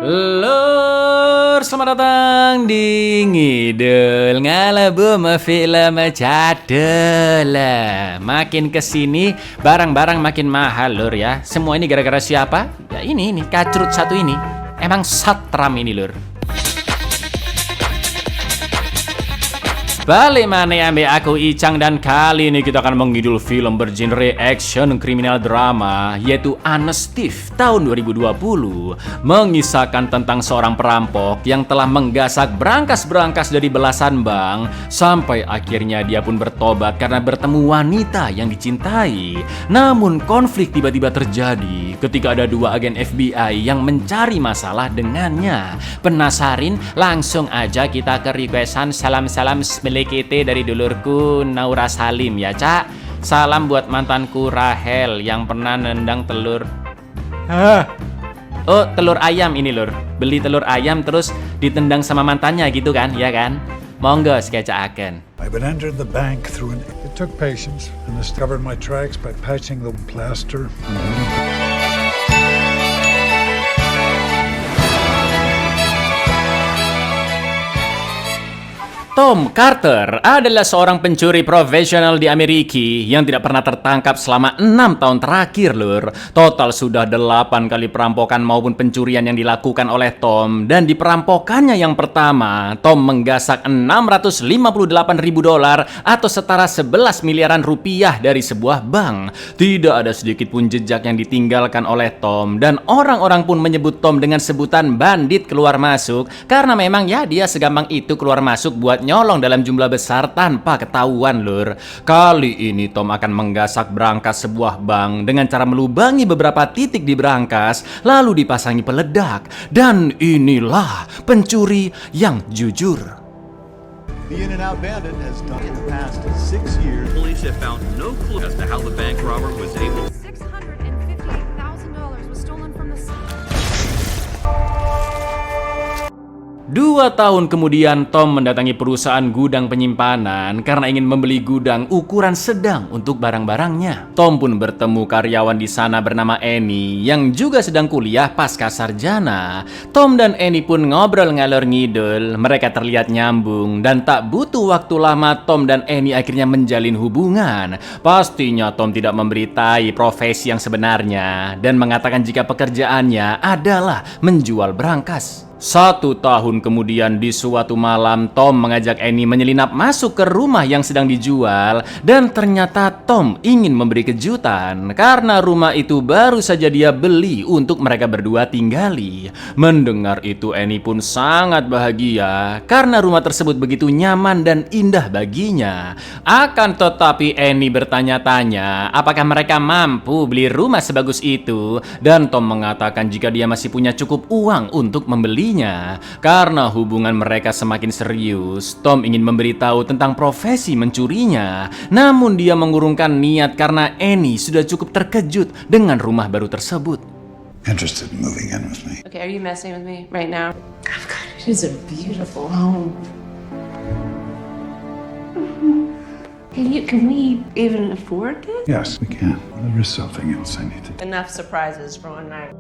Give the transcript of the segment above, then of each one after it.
Lur, selamat datang di Ngidul Ngalabu Film Cadela. Makin kesini barang-barang makin mahal lur ya. Semua ini gara-gara siapa? Ya ini kacrut satu ini. Emang satram ini lur. Balik mana ambil aku Icang, dan kali ini kita akan mengidul film bergenre action kriminal drama yaitu Honest Thief tahun 2020, mengisahkan tentang seorang perampok yang telah menggasak berangkas-berangkas dari belasan bank sampai akhirnya dia pun bertobat karena bertemu wanita yang dicintai. Namun konflik tiba-tiba terjadi ketika ada dua agen FBI yang mencari masalah dengannya. Penasarin? Langsung aja kita ke requestan salam-salam Melekete dari dulurku Naura Salim ya Cak. Salam buat mantanku Rahel yang pernah nendang telur. Oh, telur ayam ini lur. Beli telur ayam terus ditendang sama mantannya gitu kan, ya kan? Monggo sketsaken. I went entered the bank through an... It took patience and discovered my tracks by patching the plaster. Tom Carter adalah seorang pencuri profesional di Amerika yang tidak pernah tertangkap selama 6 tahun terakhir lur. Total sudah 8 kali perampokan maupun pencurian yang dilakukan oleh Tom. Dan di perampokannya yang pertama, Tom menggasak $658.000 atau setara 11 miliaran rupiah dari sebuah bank. Tidak ada sedikit pun jejak yang ditinggalkan oleh Tom. Dan orang-orang pun menyebut Tom dengan sebutan bandit keluar masuk, karena memang ya dia segampang itu keluar masuk buat nyolong dalam jumlah besar tanpa ketahuan lur. Kali ini Tom akan menggasak berangkas sebuah bank dengan cara melubangi beberapa titik di berangkas lalu dipasangi peledak. Dan inilah pencuri yang jujur. The In-N-Out Bandit has done in the past 6 years. Police have found no clue as to how the bank robber was able. $658,000 was stolen from the 2 tahun kemudian Tom mendatangi perusahaan gudang penyimpanan karena ingin membeli gudang ukuran sedang untuk barang-barangnya. Tom pun bertemu karyawan di sana bernama Annie yang juga sedang kuliah pasca sarjana. Tom dan Annie pun ngobrol ngalor ngidul. Mereka terlihat nyambung dan tak butuh waktu lama Tom dan Annie akhirnya menjalin hubungan. Pastinya Tom tidak memberitai profesi yang sebenarnya dan mengatakan jika pekerjaannya adalah menjual berangkas. 1 tahun kemudian di suatu malam Tom mengajak Annie menyelinap masuk ke rumah yang sedang dijual, dan ternyata Tom ingin memberi kejutan karena rumah itu baru saja dia beli untuk mereka berdua tinggali. Mendengar itu Annie pun sangat bahagia karena rumah tersebut begitu nyaman dan indah baginya. Akan tetapi Annie bertanya-tanya apakah mereka mampu beli rumah sebagus itu, dan Tom mengatakan jika dia masih punya cukup uang untuk membeli. Karena hubungan mereka semakin serius, Tom ingin memberitahu tentang profesi mencurinya. Namun dia mengurungkan niat karena Annie sudah cukup terkejut dengan rumah baru tersebut. Interested in moving in with me. Okay, are you messing with me right now? Oh God, it is a beautiful home. Can we even afford this? Yes, we can. There is something else I need to do. Enough surprises for one night.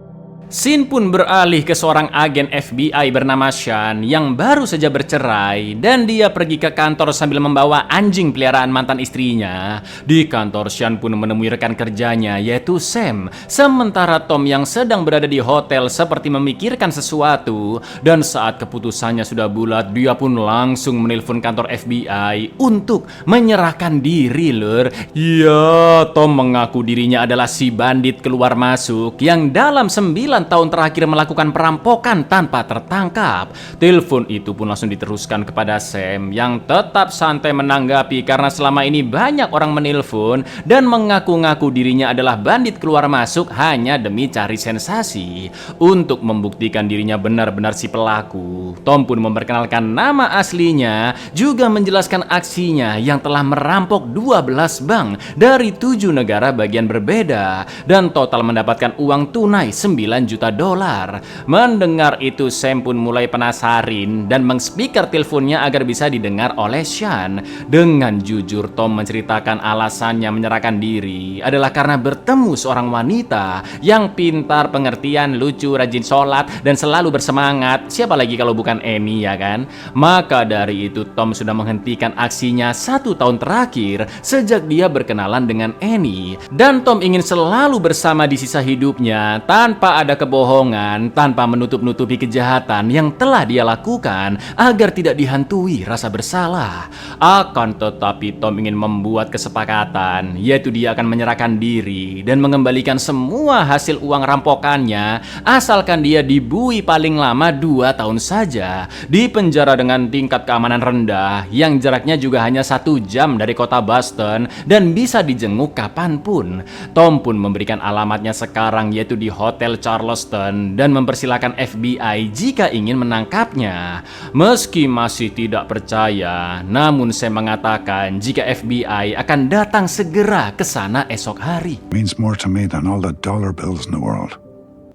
Scene pun beralih ke seorang agen FBI bernama Sean yang baru saja bercerai, dan dia pergi ke kantor sambil membawa anjing peliharaan mantan istrinya. Di kantor Sean pun menemui rekan kerjanya yaitu Sam. Sementara Tom yang sedang berada di hotel seperti memikirkan sesuatu, dan saat keputusannya sudah bulat dia pun langsung menelpon kantor FBI untuk menyerahkan diri lur. Ya, Tom mengaku dirinya adalah si bandit keluar masuk yang dalam 9 tahun terakhir melakukan perampokan tanpa tertangkap. Telepon itu pun langsung diteruskan kepada Sam yang tetap santai menanggapi karena selama ini banyak orang menelpon dan mengaku-ngaku dirinya adalah bandit keluar masuk hanya demi cari sensasi. Untuk membuktikan dirinya benar-benar si pelaku, Tom pun memperkenalkan nama aslinya, juga menjelaskan aksinya yang telah merampok 12 bank dari 7 negara bagian berbeda dan total mendapatkan uang tunai 9 juta dolar. Mendengar itu, Sam pun mulai penasaran dan mengspeaker teleponnya agar bisa didengar oleh Sean. Dengan jujur, Tom menceritakan alasannya menyerahkan diri adalah karena bertemu seorang wanita yang pintar, pengertian, lucu, rajin sholat, dan selalu bersemangat. Siapa lagi kalau bukan Annie, ya kan? Maka dari itu, Tom sudah menghentikan aksinya 1 tahun terakhir sejak dia berkenalan dengan Annie. Dan Tom ingin selalu bersama di sisa hidupnya tanpa ada kebohongan, tanpa menutup-nutupi kejahatan yang telah dia lakukan agar tidak dihantui rasa bersalah. Akan tetapi Tom ingin membuat kesepakatan, yaitu dia akan menyerahkan diri dan mengembalikan semua hasil uang rampokannya asalkan dia dibui paling lama 2 tahun saja di penjara dengan tingkat keamanan rendah yang jaraknya juga hanya 1 jam dari kota Boston dan bisa dijenguk kapanpun. Tom pun memberikan alamatnya sekarang, yaitu di Hotel Charleston, dan mempersilahkan FBI jika ingin menangkapnya. Meski masih tidak percaya, namun saya mengatakan jika FBI akan datang segera ke sana esok hari. Means more to me than all the dollar bills in the world.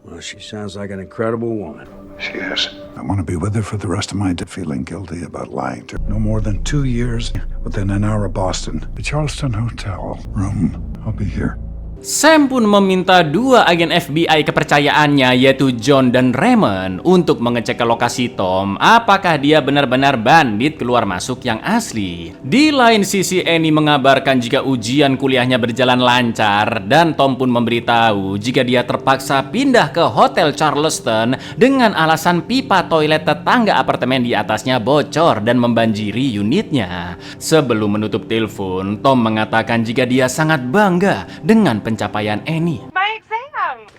Well, she sounds like an incredible woman. She is. I want to be with her for the rest of my day, feeling guilty about lying to her. No more than 2 years, within an hour of Boston. The Charleston Hotel room. I'll be here. Sam pun meminta 2 agen FBI kepercayaannya, yaitu John dan Raymond, untuk mengecek ke lokasi Tom apakah dia benar-benar bandit keluar masuk yang asli. Di lain sisi, Annie mengabarkan jika ujian kuliahnya berjalan lancar, dan Tom pun memberitahu jika dia terpaksa pindah ke Hotel Charleston dengan alasan pipa toilet tetangga apartemen di atasnya bocor dan membanjiri unitnya. Sebelum menutup telepon, Tom mengatakan jika dia sangat bangga dengan pencapaian Annie.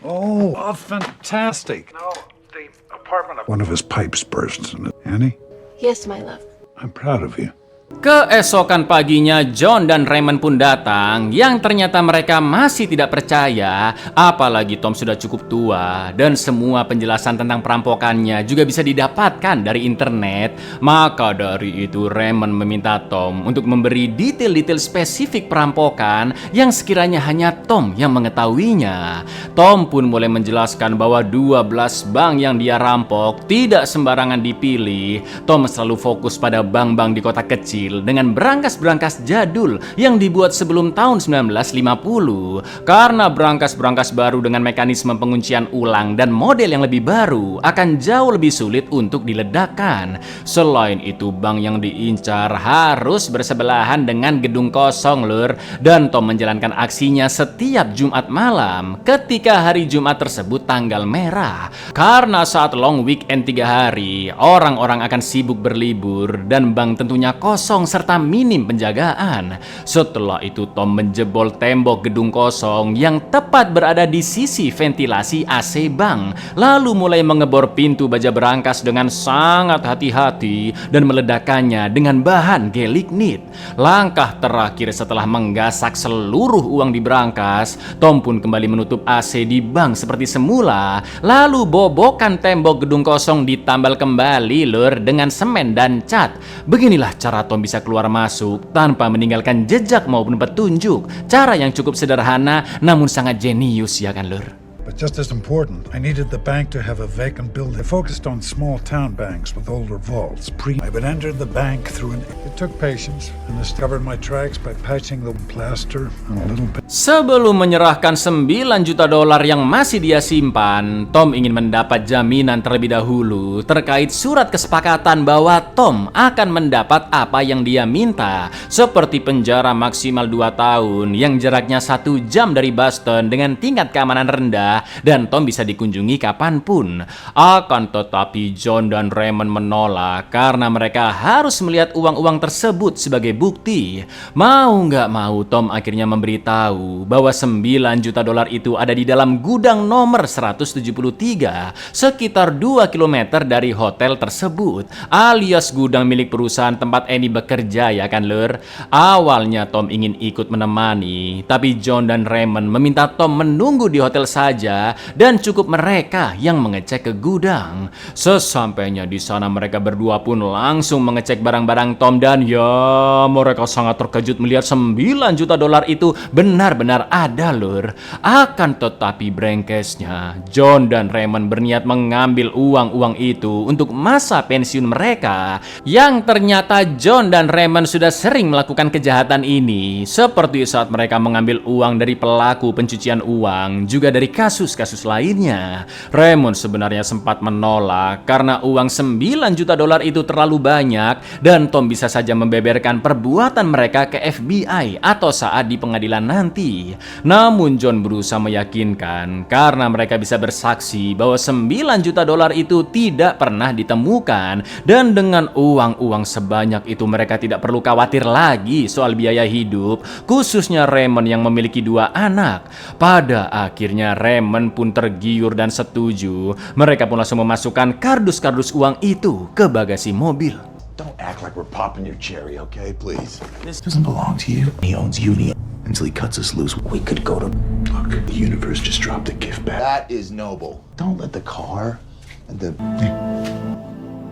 Oh, fantastic. No, the apartment. One of his pipes burst. Annie, Yes, my love. I'm proud of you. Keesokan paginya, John dan Raymond pun datang, yang ternyata mereka masih tidak percaya, apalagi Tom sudah cukup tua, dan semua penjelasan tentang perampokannya juga bisa didapatkan dari internet. Maka dari itu, Raymond meminta Tom untuk memberi detail-detail spesifik perampokan yang sekiranya hanya Tom yang mengetahuinya. Tom pun mulai menjelaskan bahwa 12 bank yang dia rampok tidak sembarangan dipilih. Tom selalu fokus pada bank-bank di kota kecil dengan berangkas-berangkas jadul yang dibuat sebelum tahun 1950. Karena berangkas-berangkas baru dengan mekanisme penguncian ulang dan model yang lebih baru akan jauh lebih sulit untuk diledakkan. Selain itu, bank yang diincar harus bersebelahan dengan gedung kosong, lur. Dan Tom menjalankan aksinya setiap Jumat malam ketika hari Jumat tersebut tanggal merah. Karena saat long weekend 3 hari, orang-orang akan sibuk berlibur dan bank tentunya kosong serta minim penjagaan. Setelah itu, Tom menjebol tembok gedung kosong yang tepat berada di sisi ventilasi AC bank, lalu mulai mengebor pintu baja berangkas dengan sangat hati-hati dan meledakannya dengan bahan gelignit. Langkah terakhir setelah menggasak seluruh uang di berangkas, Tom pun kembali menutup AC di bank seperti semula, lalu bobokan tembok gedung kosong ditambal kembali, lur, dengan semen dan cat. Beginilah cara Tom bisa keluar masuk tanpa meninggalkan jejak maupun petunjuk. Cara yang cukup sederhana namun sangat jenius, ya kan, lur? But just as important, I needed the bank to have a vacant building. I focused on small town banks with older vaults. I would enter the bank through an... It took patience, and I discovered my tracks by patching the plaster and a little bit. Sebelum menyerahkan 9 juta dolar yang masih dia simpan, Tom ingin mendapat jaminan terlebih dahulu terkait surat kesepakatan bahwa Tom akan mendapat apa yang dia minta, seperti penjara maksimal 2 tahun yang jaraknya 1 jam dari Boston dengan tingkat keamanan rendah, dan Tom bisa dikunjungi kapanpun. Akan tetapi John dan Raymond menolak karena mereka harus melihat uang-uang tersebut sebagai bukti. Mau nggak mau, Tom akhirnya memberitahu bahwa 9 juta dolar itu ada di dalam gudang nomor 173, sekitar 2 km dari hotel tersebut, alias gudang milik perusahaan tempat Annie bekerja, ya kan, lur? Awalnya Tom ingin ikut menemani, tapi John dan Raymond meminta Tom menunggu di hotel saja saja dan cukup mereka yang mengecek ke gudang. Sesampainya di sana mereka berdua pun langsung mengecek barang-barang Tom dan ya mereka sangat terkejut melihat 9 juta dolar itu benar-benar ada lur. Akan tetapi brengkesnya John dan Raymond berniat mengambil uang-uang itu untuk masa pensiun mereka, yang ternyata John dan Raymond sudah sering melakukan kejahatan ini, seperti saat mereka mengambil uang dari pelaku pencucian uang, juga dari kasus-kasus lainnya. Raymond sebenarnya sempat menolak karena uang 9 juta dolar itu terlalu banyak dan Tom bisa saja membeberkan perbuatan mereka ke FBI atau saat di pengadilan nanti. Namun John berusaha meyakinkan karena mereka bisa bersaksi bahwa 9 juta dolar itu tidak pernah ditemukan dan dengan uang-uang sebanyak itu mereka tidak perlu khawatir lagi soal biaya hidup, khususnya Raymond yang memiliki 2 anak. Pada akhirnya Raymond pun tergiur dan setuju. Mereka pun langsung memasukkan kardus-kardus uang itu ke bagasi mobil. Don't act like we're popping your cherry, okay? Please. This doesn't belong to you. He owns you until he cuts us loose. We could go to... Look, the universe just dropped a gift back. That is noble. Don't let the car and the...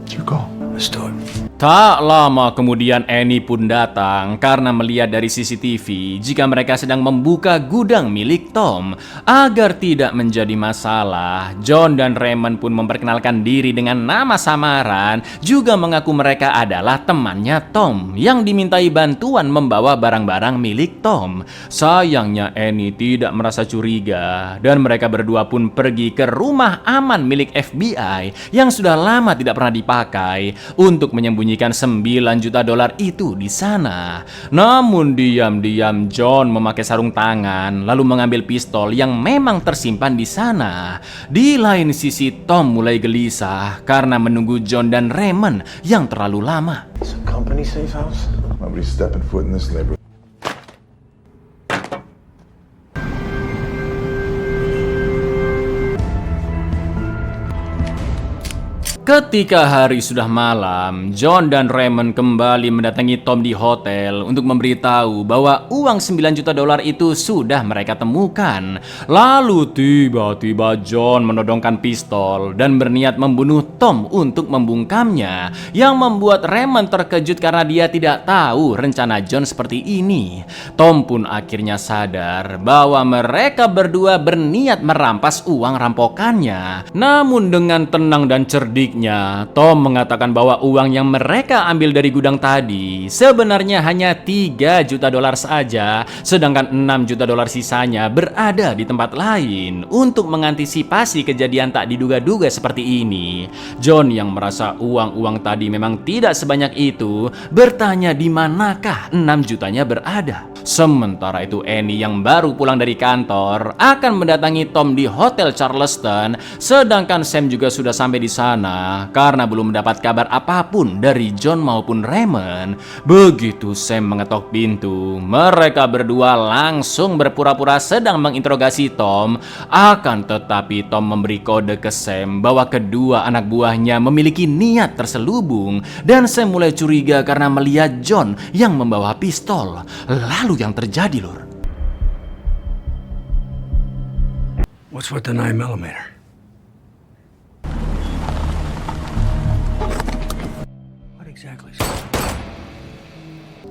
It's your call. Let's do it. Tak lama kemudian Annie pun datang karena melihat dari CCTV jika mereka sedang membuka gudang milik Tom. Agar tidak menjadi masalah, John dan Raymond pun memperkenalkan diri dengan nama samaran, juga mengaku mereka adalah temannya Tom yang dimintai bantuan membawa barang-barang milik Tom. Sayangnya Annie tidak merasa curiga dan mereka berdua pun pergi ke rumah aman milik FBI yang sudah lama tidak pernah dipakai untuk menyembunyikan 9 juta dolar itu di sana. Namun diam-diam John memakai sarung tangan lalu mengambil pistol yang memang tersimpan di sana. Di lain sisi Tom mulai gelisah karena menunggu John dan Raymond yang terlalu lama. It's a company safe house. Nobody's stepping foot in this neighborhood. Ketika hari sudah malam, John dan Raymond kembali mendatangi Tom di hotel untuk memberitahu bahwa uang 9 juta dolar itu sudah mereka temukan. Lalu tiba-tiba John menodongkan pistol dan berniat membunuh Tom untuk membungkamnya, yang membuat Raymond terkejut karena dia tidak tahu rencana John seperti ini. Tom pun akhirnya sadar bahwa mereka berdua berniat merampas uang rampokannya. Namun dengan tenang dan cerdik, Tom mengatakan bahwa uang yang mereka ambil dari gudang tadi sebenarnya hanya 3 juta dolar saja, sedangkan 6 juta dolar sisanya berada di tempat lain. Untuk mengantisipasi kejadian tak diduga-duga seperti ini, John yang merasa uang-uang tadi memang tidak sebanyak itu bertanya di manakah 6 jutanya berada. Sementara itu Annie yang baru pulang dari kantor akan mendatangi Tom di Hotel Charleston, sedangkan Sam juga sudah sampai di sana karena belum mendapat kabar apapun dari John maupun Raymond. Begitu Sam mengetok pintu, mereka berdua langsung berpura-pura sedang menginterogasi Tom. Akan tetapi Tom memberi kode ke Sam bahwa kedua anak buahnya memiliki niat terselubung, dan Sam mulai curiga karena melihat John yang membawa pistol. Lalu yang terjadi, lur? What's with the 9mm? What exactly?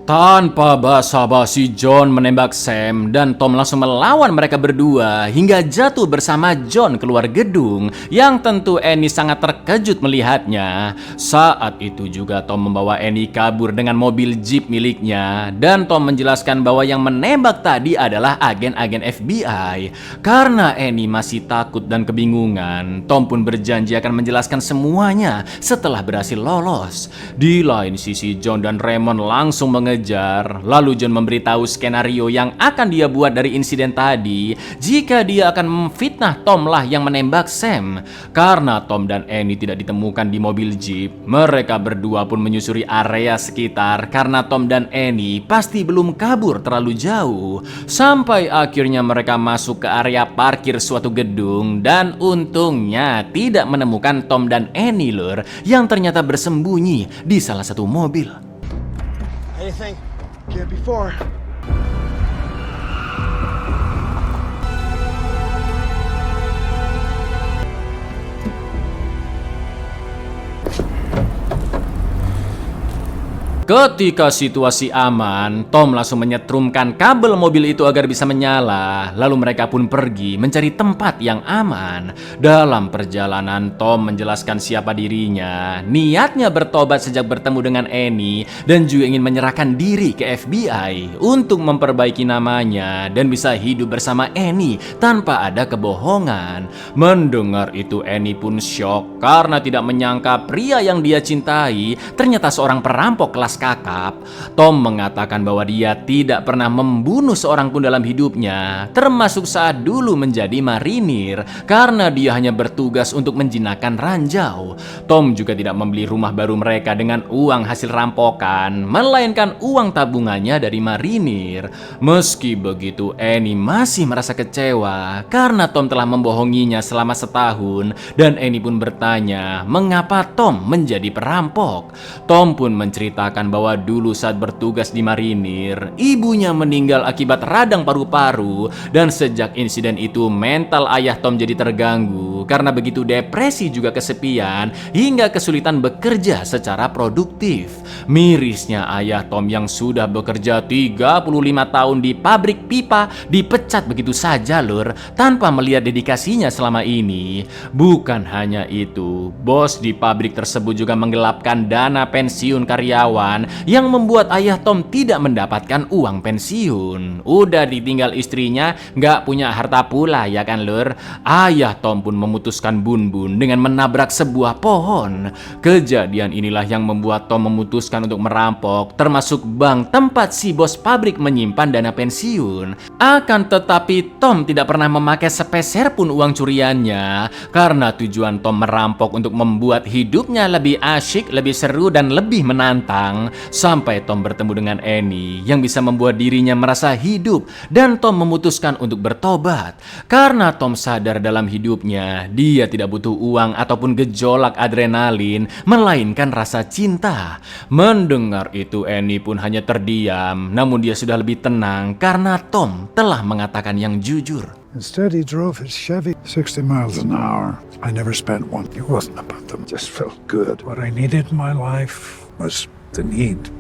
Tanpa basa-basi John menembak Sam dan Tom langsung melawan mereka berdua hingga jatuh bersama John keluar gedung, yang tentu Annie sangat terkejut melihatnya. Saat itu juga Tom membawa Annie kabur dengan mobil jeep miliknya dan Tom menjelaskan bahwa yang menembak tadi adalah agen-agen FBI. Karena Annie masih takut dan kebingungan, Tom pun berjanji akan menjelaskan semuanya setelah berhasil lolos. Di lain sisi John dan Raymond langsung lalu John memberitahu skenario yang akan dia buat dari insiden tadi jika dia akan memfitnah Tom lah yang menembak Sam. Karena Tom dan Annie tidak ditemukan di mobil jeep, mereka berdua pun menyusuri area sekitar karena Tom dan Annie pasti belum kabur terlalu jauh. Sampai akhirnya mereka masuk ke area parkir suatu gedung dan untungnya tidak menemukan Tom dan Annie lur, yang ternyata bersembunyi di salah satu mobil. Anything? Can't before. Ketika situasi aman, Tom langsung menyetrumkan kabel mobil itu agar bisa menyala. Lalu mereka pun pergi mencari tempat yang aman. Dalam perjalanan, Tom menjelaskan siapa dirinya. Niatnya bertobat sejak bertemu dengan Annie dan juga ingin menyerahkan diri ke FBI untuk memperbaiki namanya dan bisa hidup bersama Annie tanpa ada kebohongan. Mendengar itu, Annie pun syok karena tidak menyangka pria yang dia cintai ternyata seorang perampok kelas kakap. Tom mengatakan bahwa dia tidak pernah membunuh seorang pun dalam hidupnya, termasuk saat dulu menjadi marinir, karena dia hanya bertugas untuk menjinakkan ranjau. Tom juga tidak membeli rumah baru mereka dengan uang hasil rampokan, melainkan uang tabungannya dari marinir. Meski begitu, Annie masih merasa kecewa karena Tom telah membohonginya selama setahun, dan Annie pun bertanya mengapa Tom menjadi perampok. Tom pun menceritakan bahwa dulu saat bertugas di marinir, ibunya meninggal akibat radang paru-paru, dan sejak insiden itu mental ayah Tom jadi terganggu karena begitu depresi juga kesepian hingga kesulitan bekerja secara produktif. Mirisnya ayah Tom yang sudah bekerja 35 tahun di pabrik pipa dipecat begitu saja lur, tanpa melihat dedikasinya selama ini. Bukan hanya itu, bos di pabrik tersebut juga menggelapkan dana pensiun karyawan yang membuat ayah Tom tidak mendapatkan uang pensiun. Udah ditinggal istrinya, nggak punya harta pula ya kan lur. Ayah Tom pun memutuskan Bun-Bun dengan menabrak sebuah pohon. Kejadian inilah yang membuat Tom memutuskan untuk merampok, termasuk bank tempat si bos pabrik menyimpan dana pensiun. Akan tetapi Tom tidak pernah memakai sepeser pun uang curiannya, karena tujuan Tom merampok untuk membuat hidupnya lebih asyik, lebih seru dan lebih menantang. Sampai Tom bertemu dengan Annie yang bisa membuat dirinya merasa hidup, dan Tom memutuskan untuk bertobat. Karena Tom sadar dalam hidupnya dia tidak butuh uang ataupun gejolak adrenalin, melainkan rasa cinta. Mendengar itu, Annie pun hanya terdiam, namun dia sudah lebih tenang karena Tom telah mengatakan yang jujur. Instead, he drove his Chevy 60 miles an hour. I never spent one. It wasn't about them. It just felt good. What I needed in my life was the need.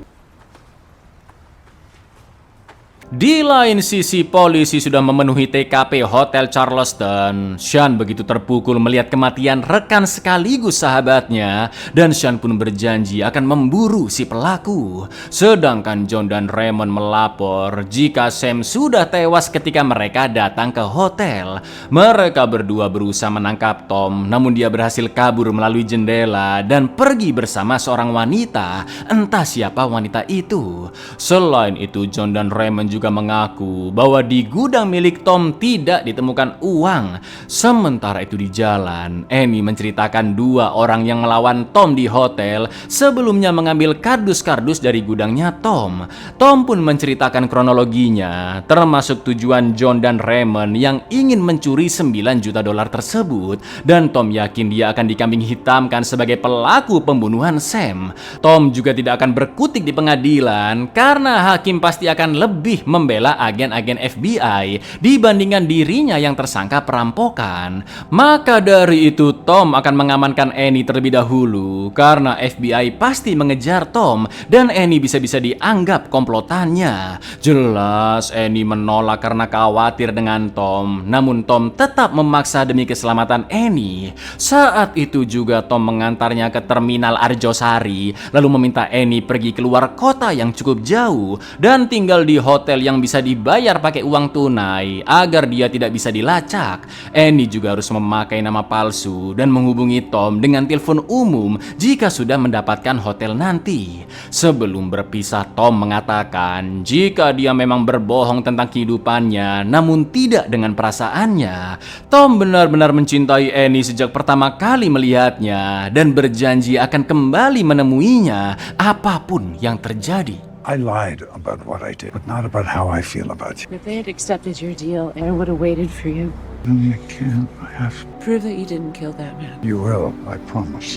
Di lain sisi, polisi sudah memenuhi TKP Hotel Charleston. Sean begitu terpukul melihat kematian rekan sekaligus sahabatnya, dan Sean pun berjanji akan memburu si pelaku. Sedangkan John dan Raymond melapor jika Sam sudah tewas ketika mereka datang ke hotel. Mereka berdua berusaha menangkap Tom, namun dia berhasil kabur melalui jendela dan pergi bersama seorang wanita. Entah siapa wanita itu. Selain itu, John dan Raymond juga mengaku bahwa di gudang milik Tom tidak ditemukan uang. Sementara itu di jalan, Annie menceritakan dua orang yang melawan Tom di hotel sebelumnya mengambil kardus-kardus dari gudangnya Tom. Tom pun menceritakan kronologinya, termasuk tujuan John dan Raymond yang ingin mencuri $9 juta tersebut, dan Tom yakin dia akan dikambing hitamkan sebagai pelaku pembunuhan Sam. Tom juga tidak akan berkutik di pengadilan karena hakim pasti akan lebih membela agen-agen FBI dibandingkan dirinya yang tersangka perampokan. Maka dari itu Tom akan mengamankan Annie terlebih dahulu karena FBI pasti mengejar Tom dan Annie bisa-bisa dianggap komplotannya. Jelas Annie menolak karena khawatir dengan Tom, namun Tom tetap memaksa demi keselamatan Annie. Saat itu juga Tom mengantarnya ke terminal Arjosari lalu meminta Annie pergi keluar kota yang cukup jauh dan tinggal di hotel yang bisa dibayar pakai uang tunai agar dia tidak bisa dilacak. Annie juga harus memakai nama palsu dan menghubungi Tom dengan telepon umum jika sudah mendapatkan hotel nanti. Sebelum berpisah, Tom mengatakan jika dia memang berbohong tentang kehidupannya namun tidak dengan perasaannya. Tom benar-benar mencintai Annie sejak pertama kali melihatnya dan berjanji akan kembali menemuinya apapun yang terjadi. I lied about what I did, but not about how I feel about you. If they had accepted your deal, I would have waited for you. I can't. I have. Prove that you didn't kill that man. You will, I promise.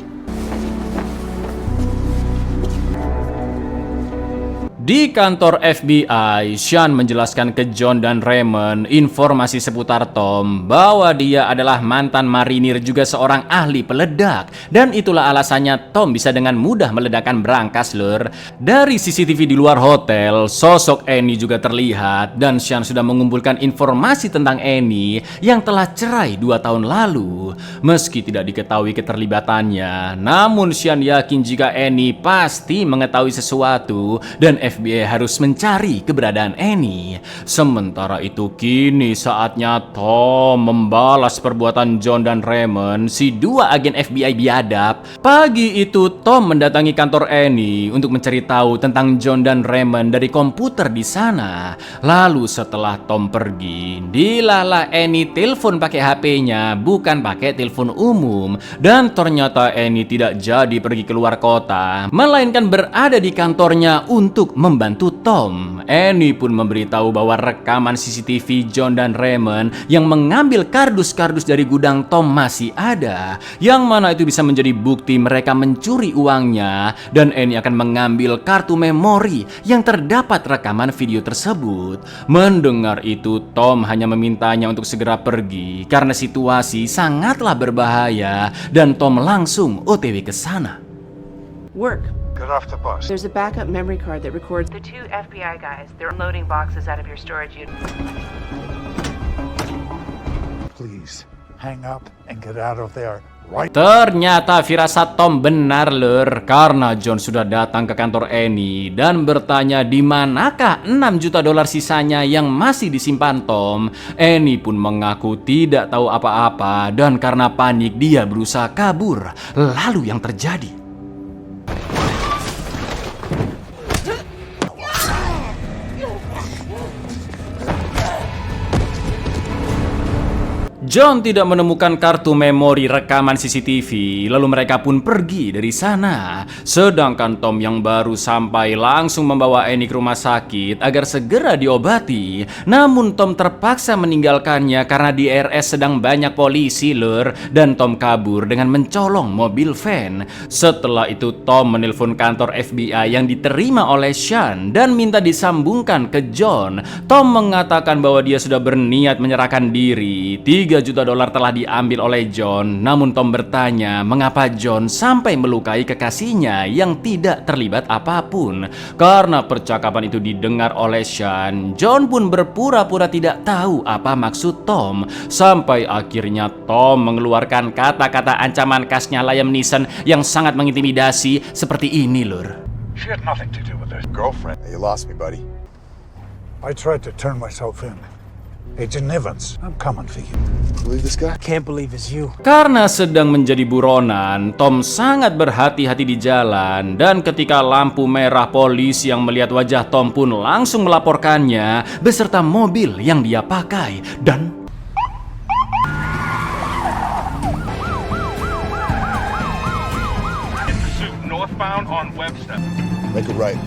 Di kantor FBI, Sean menjelaskan ke John dan Raymond informasi seputar Tom bahwa dia adalah mantan marinir juga seorang ahli peledak, dan itulah alasannya Tom bisa dengan mudah meledakkan brankas lur. Dari CCTV di luar hotel, sosok Annie juga terlihat dan Sean sudah mengumpulkan informasi tentang Annie yang telah cerai 2 tahun lalu. Meski tidak diketahui keterlibatannya, namun Sean yakin jika Annie pasti mengetahui sesuatu dan FBI harus mencari keberadaan Annie. Sementara itu kini saatnya Tom membalas perbuatan John dan Raymond, si 2 agen FBI biadab. Pagi itu Tom mendatangi kantor Annie untuk mencari tahu tentang John dan Raymond dari komputer di sana. Lalu setelah Tom pergi, dilalah Annie telepon pakai HP-nya, bukan pakai telepon umum. Dan ternyata Annie tidak jadi pergi keluar kota, melainkan berada di kantornya untuk membantu Tom. Annie pun memberitahu bahwa rekaman CCTV John dan Raymond yang mengambil kardus-kardus dari gudang Tom masih ada, yang mana itu bisa menjadi bukti mereka mencuri uangnya, dan Annie akan mengambil kartu memori yang terdapat rekaman video tersebut. Mendengar itu, Tom hanya memintanya untuk segera pergi karena situasi sangatlah berbahaya, dan Tom langsung OTW ke sana. Work. Get off the bus. There's a backup memory card that records The 2 FBI guys, they're unloading boxes out of your storage unit. Please, hang up and get out of there right. Ternyata firasat Tom benar lur, karena John sudah datang ke kantor Annie dan bertanya di manakah $6 juta sisanya yang masih disimpan Tom. Annie pun mengaku tidak tahu apa-apa dan karena panik dia berusaha kabur. Lalu yang terjadi? John tidak menemukan kartu memori rekaman CCTV, lalu mereka pun pergi dari sana. Sedangkan Tom yang baru sampai langsung membawa Annie ke rumah sakit agar segera diobati. Namun Tom terpaksa meninggalkannya karena di RS sedang banyak polisi lur, dan Tom kabur dengan mencolong mobil van. Setelah itu Tom menelpon kantor FBI yang diterima oleh Sean dan minta disambungkan ke John. Tom mengatakan bahwa dia sudah berniat menyerahkan diri. $3 juta telah diambil oleh John, namun Tom bertanya mengapa John sampai melukai kekasihnya yang tidak terlibat apapun. Karena percakapan itu didengar oleh Sean, John pun berpura-pura tidak tahu apa maksud Tom. Sampai akhirnya Tom mengeluarkan kata-kata ancaman khasnya Liam Neeson yang sangat mengintimidasi seperti ini lur. She had nothing to do with it. Girlfriend. You lost me, buddy. I tried to turn myself in. Agent Evans, I'm coming for you. Believe this guy? Can't believe it's you. Karena sedang menjadi buronan, Tom sangat berhati-hati di jalan, dan ketika lampu merah polisi yang melihat wajah Tom pun langsung melaporkannya beserta mobil yang dia pakai. Dan Northbound on Webster. Make a right.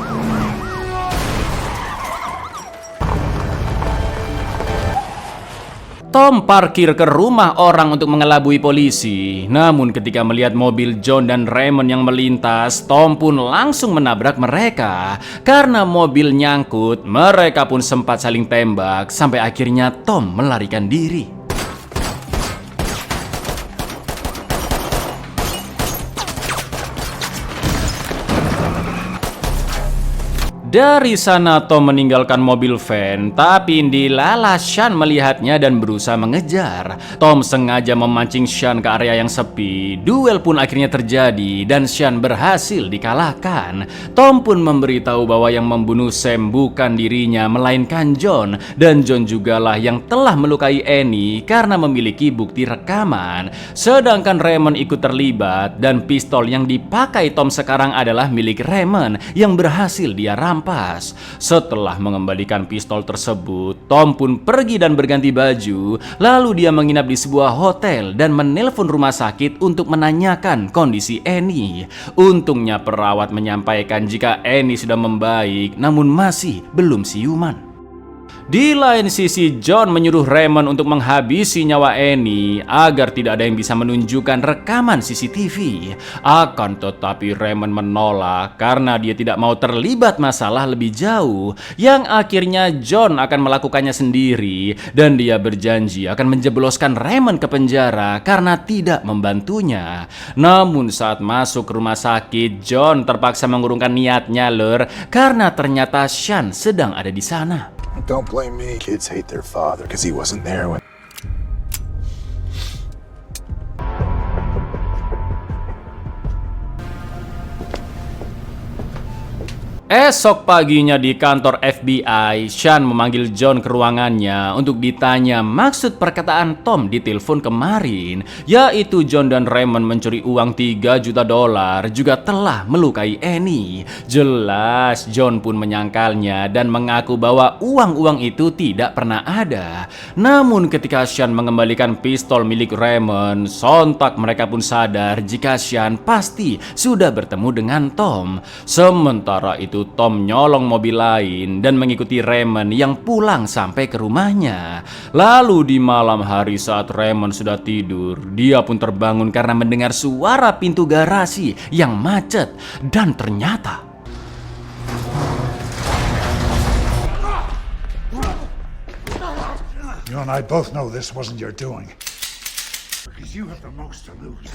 Tom parkir ke rumah orang untuk mengelabui polisi. Namun ketika melihat mobil John dan Raymond yang melintas, Tom pun langsung menabrak mereka. Karena mobil nyangkut, mereka pun sempat saling tembak sampai akhirnya Tom melarikan diri. Dari sana Tom meninggalkan mobil van, tapi dilala Sean melihatnya dan berusaha mengejar. Tom sengaja memancing Sean ke area yang sepi. Duel pun akhirnya terjadi dan Sean berhasil dikalahkan. Tom pun memberitahu bahwa yang membunuh Sam bukan dirinya melainkan John, dan John jugalah yang telah melukai Annie karena memiliki bukti rekaman. Sedangkan Raymond ikut terlibat dan pistol yang dipakai Tom sekarang adalah milik Raymond yang berhasil dia rampas. Setelah mengembalikan pistol tersebut, Tom pun pergi dan berganti baju. Lalu dia menginap di sebuah hotel dan menelpon rumah sakit untuk menanyakan kondisi Annie. Untungnya perawat menyampaikan jika Annie sudah membaik, namun masih belum siuman. Di lain sisi, John menyuruh Raymond untuk menghabisi nyawa Annie agar tidak ada yang bisa menunjukkan rekaman CCTV. Akan tetapi Raymond menolak karena dia tidak mau terlibat masalah lebih jauh, yang akhirnya John akan melakukannya sendiri, dan dia berjanji akan menjebloskan Raymond ke penjara karena tidak membantunya. Namun saat masuk ke rumah sakit, John terpaksa mengurungkan niatnya lur, karena ternyata Sean sedang ada di sana. Don't blame me. Kids hate their father because he wasn't there when... Esok paginya di kantor FBI, Sean memanggil John ke ruangannya untuk ditanya maksud perkataan Tom di telepon kemarin, yaitu John dan Raymond mencuri uang $3 juta juga telah melukai Annie. Jelas John pun menyangkalnya dan mengaku bahwa uang-uang itu tidak pernah ada. Namun ketika Sean mengembalikan pistol milik Raymond, sontak mereka pun sadar jika Sean pasti sudah bertemu dengan Tom. Sementara itu Tom nyolong mobil lain dan mengikuti Raymond yang pulang sampai ke rumahnya. Lalu di malam hari saat Raymond sudah tidur, dia pun terbangun karena mendengar suara pintu garasi yang macet. Dan ternyata You and I both know this wasn't your doing. Because you have the most to lose.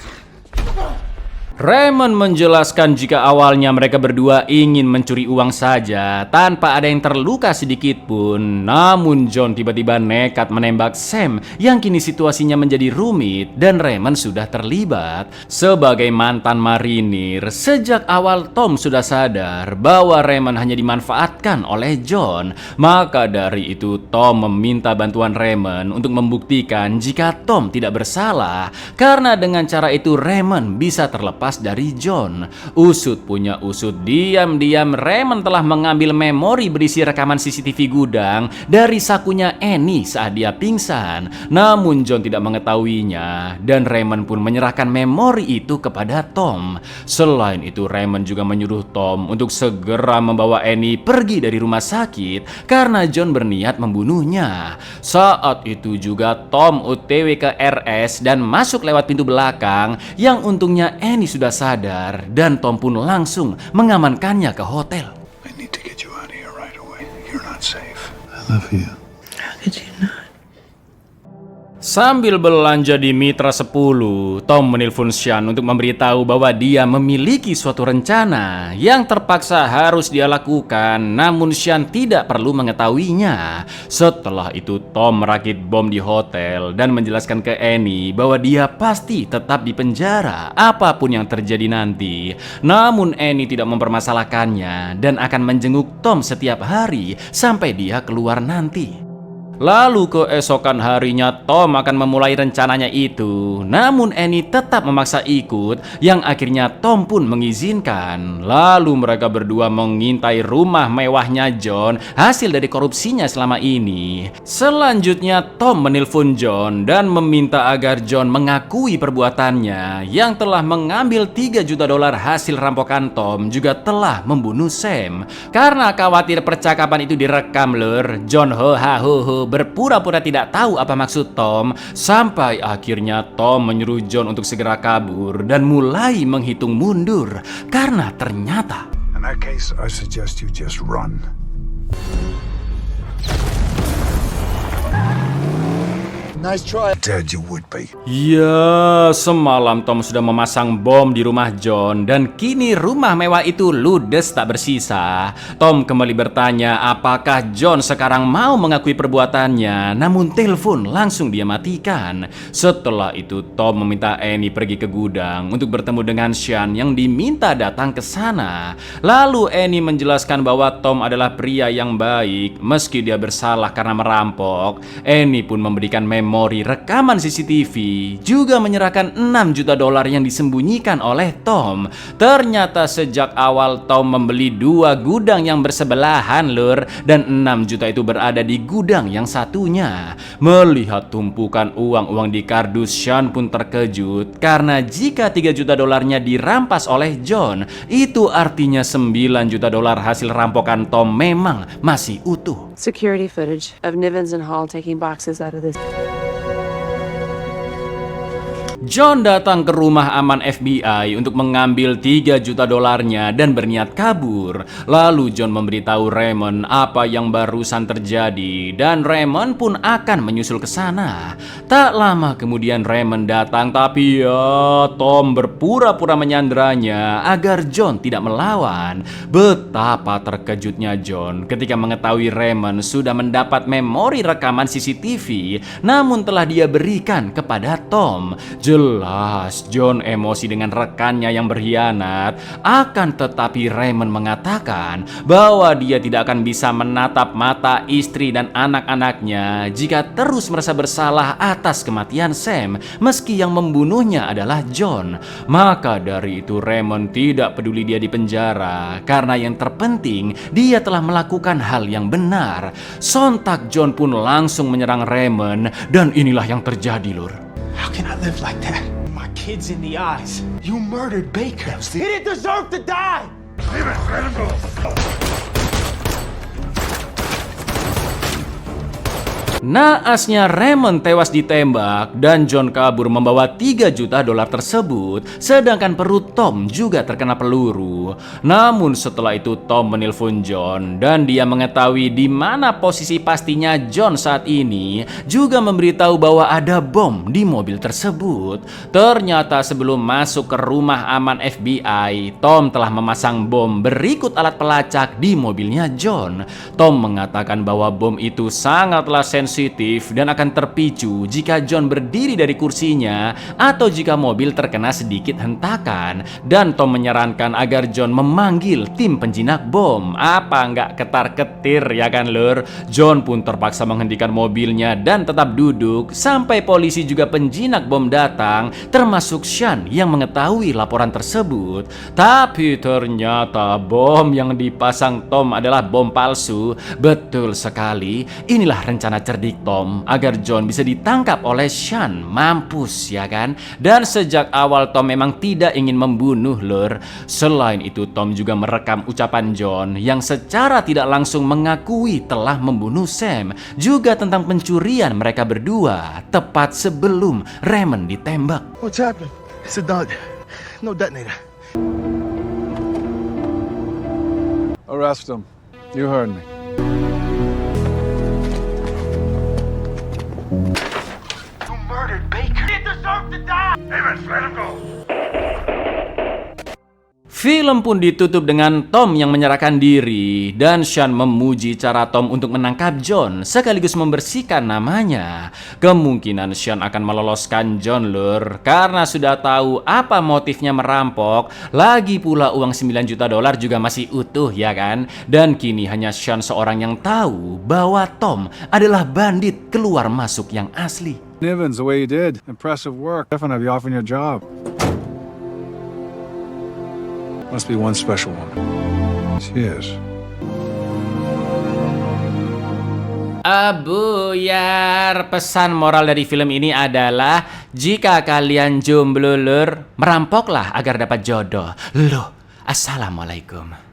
Raymond menjelaskan jika awalnya mereka berdua ingin mencuri uang saja tanpa ada yang terluka sedikit pun. Namun John tiba-tiba nekat menembak Sam yang kini situasinya menjadi rumit dan Raymond sudah terlibat. Sebagai mantan marinir, sejak awal Tom sudah sadar bahwa Raymond hanya dimanfaatkan oleh John. Maka dari itu Tom meminta bantuan Raymond untuk membuktikan jika Tom tidak bersalah, karena dengan cara itu Raymond bisa terlepas dari John. Usut punya usut, diam-diam Raymond telah mengambil memori berisi rekaman CCTV gudang dari sakunya Annie saat dia pingsan. Namun John tidak mengetahuinya dan Raymond pun menyerahkan memori itu kepada Tom. Selain itu Raymond juga menyuruh Tom untuk segera membawa Annie pergi dari rumah sakit karena John berniat membunuhnya. Saat itu juga Tom OTW ke RS dan masuk lewat pintu belakang, yang untungnya Annie sudah sadar dan Tom pun langsung mengamankannya ke hotel. I need to get you out of here right away. You're not safe. I love you. How could you not? Sambil belanja di Mitra 10, Tom menelpon Sean untuk memberitahu bahwa dia memiliki suatu rencana yang terpaksa harus dia lakukan, namun Sean tidak perlu mengetahuinya. Setelah itu Tom merakit bom di hotel dan menjelaskan ke Annie bahwa dia pasti tetap di penjara apapun yang terjadi nanti. Namun Annie tidak mempermasalahkannya dan akan menjenguk Tom setiap hari sampai dia keluar nanti. Lalu keesokan harinya Tom akan memulai rencananya itu. Namun Annie tetap memaksa ikut, yang akhirnya Tom pun mengizinkan. Lalu mereka berdua mengintai rumah mewahnya John hasil dari korupsinya selama ini. Selanjutnya Tom menelpon John dan meminta agar John mengakui perbuatannya, yang telah mengambil $3 juta hasil rampokan Tom juga telah membunuh Sam. Karena khawatir percakapan itu direkam lur, John berpura-pura tidak tahu apa maksud Tom, sampai akhirnya Tom menyuruh John untuk segera kabur dan mulai menghitung mundur karena ternyata In that case, I suggest you just run. Nice try. Dead you would be. ya, semalam Tom sudah memasang bom di rumah John dan kini rumah mewah itu ludes tak bersisa. Tom kembali bertanya apakah John sekarang mau mengakui perbuatannya, namun telepon langsung dia matikan. Setelah itu Tom meminta Annie pergi ke gudang untuk bertemu dengan Sean yang diminta datang ke sana. Lalu Annie menjelaskan bahwa Tom adalah pria yang baik meski dia bersalah karena merampok. Annie pun memberikan memori memori rekaman CCTV, juga menyerahkan 6 juta dolar yang disembunyikan oleh Tom. Ternyata sejak awal Tom membeli 2 gudang yang bersebelahan lur, dan 6 juta itu berada di gudang yang satunya. Melihat tumpukan uang-uang di kardus, Sean pun terkejut karena jika 3 juta dolarnya dirampas oleh John, itu artinya 9 juta dolar hasil rampokan Tom memang masih utuh. Security footage of Nivens and Hall taking boxes out of this. John datang ke rumah aman FBI untuk mengambil 3 juta dolarnya dan berniat kabur. Lalu John memberitahu Raymond apa yang barusan terjadi dan Raymond pun akan menyusul ke sana. Tak lama kemudian Raymond datang, tapi ya Tom berpura-pura menyanderanya agar John tidak melawan. Betapa terkejutnya John ketika mengetahui Raymond sudah mendapat memori rekaman CCTV namun telah dia berikan kepada Tom. Jelas John emosi dengan rekannya yang berkhianat. Akan tetapi Raymond mengatakan bahwa dia tidak akan bisa menatap mata istri dan anak-anaknya jika terus merasa bersalah atas kematian Sam, meski yang membunuhnya adalah John. Maka dari itu Raymond tidak peduli dia di penjara, karena yang terpenting dia telah melakukan hal yang benar. Sontak John pun langsung menyerang Raymond, dan inilah yang terjadi lur. How can I live like that? My kids in the eyes. You murdered Baker. He didn't deserve to die. Naasnya Raymond tewas ditembak dan John kabur membawa 3 juta dolar tersebut, sedangkan perut Tom juga terkena peluru. Namun setelah itu Tom menelpon John dan dia mengetahui di mana posisi pastinya John saat ini, juga memberitahu bahwa ada bom di mobil tersebut. Ternyata sebelum masuk ke rumah aman FBI, Tom telah memasang bom berikut alat pelacak di mobilnya John. Tom mengatakan bahwa bom itu sangatlah sensitif dan akan terpicu jika John berdiri dari kursinya atau jika mobil terkena sedikit hentakan. Dan Tom menyarankan agar John memanggil tim penjinak bom. Apa nggak ketar-ketir ya kan lur? John pun terpaksa menghentikan mobilnya dan tetap duduk sampai polisi juga penjinak bom datang, termasuk Sean yang mengetahui laporan tersebut. Tapi ternyata bom yang dipasang Tom adalah bom palsu. Betul sekali, inilah rencana cerdik Tom agar John bisa ditangkap oleh Sean. Mampus ya kan? Dan sejak awal Tom memang tidak ingin membunuh lur. Selain itu Tom juga merekam ucapan John yang secara tidak langsung mengakui telah membunuh Sam, juga tentang pencurian mereka berdua tepat sebelum Raymond ditembak. What's happening? It's a dud. No detonator. Arrest him. You heard me. You murdered Baker. He deserved to die. Amos, let him go. Film pun ditutup dengan Tom yang menyerahkan diri dan Sean memuji cara Tom untuk menangkap John sekaligus membersihkan namanya. Kemungkinan Sean akan meloloskan John lur karena sudah tahu apa motifnya merampok. Lagi pula uang 9 juta dolar juga masih utuh ya kan? Dan kini hanya Sean seorang yang tahu bahwa Tom adalah bandit keluar masuk yang asli. Nivens, the way you did. Impressive work. Definitely offering your job. Must be one special one. Cheers. Abuyar, pesan moral dari film ini adalah jika kalian jomblo lur, merampoklah agar dapat jodoh. Loh, assalamualaikum.